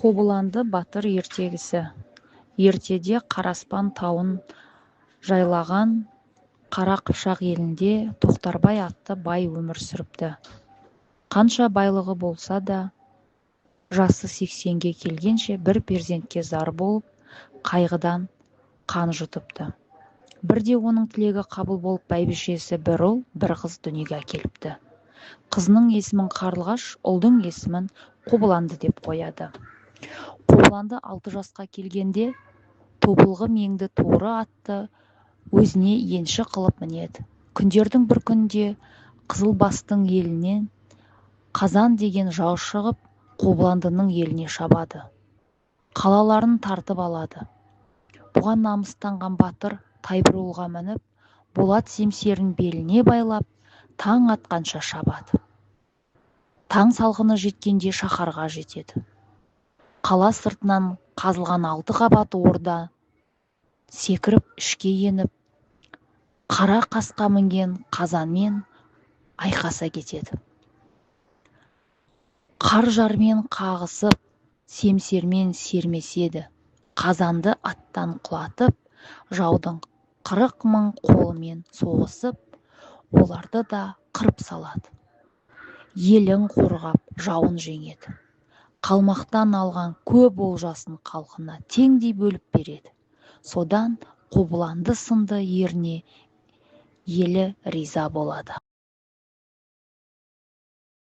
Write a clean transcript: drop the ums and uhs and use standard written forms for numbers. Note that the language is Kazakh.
Қобыланды батыр ертегісі. Ертеде Қараспан тауын жайлаған Қара Қыпшақ елінде Тоқтарбай атты бай өмір сүріпті. Қанша байлығы болса да, жасы 80-ге келгенше бір перзентке зар болып, қайғыдан қан жұтыпты. Бірде оның тілегі қабыл болып, бәйбішесі бір ұл, бір қыз дүниеге әкеліпті. Қызының есімін Қарлығаш, ұлдың есімін Қобыланды деп қояды. Қобыланды 6 жасқа келгенде тобылғы меңді торы атты өзіне енші қылып мінеді. Күндердің бір күнде Қызылбастың елінен Қазан деген жау шығып, Қобыландының еліне шабады. Қалаларын тартып алады. Бұған намыстанған батыр Тайбұрылға мініп, болат семсерін беліне байлап, таң атқанша шабады. Таң салқыны жеткенде шаһарға жетеді. Қала сыртынан қазылған 6 қабат орда секіріп ішке еніп, қара қасқа мінген Қазанмен айқаса кетеді. Қар жармен қағысып, семсермен сермеседі. Қазанды аттан құлатып, жаудың 40 000 қолымен соғысып, оларды да қырып салады. Елін қорғап, жауын жеңеді. Қалмақтан алған көп олжасын халқына теңдей бөліп береді. Содан Қобыланды сынды еріне елі риза болады.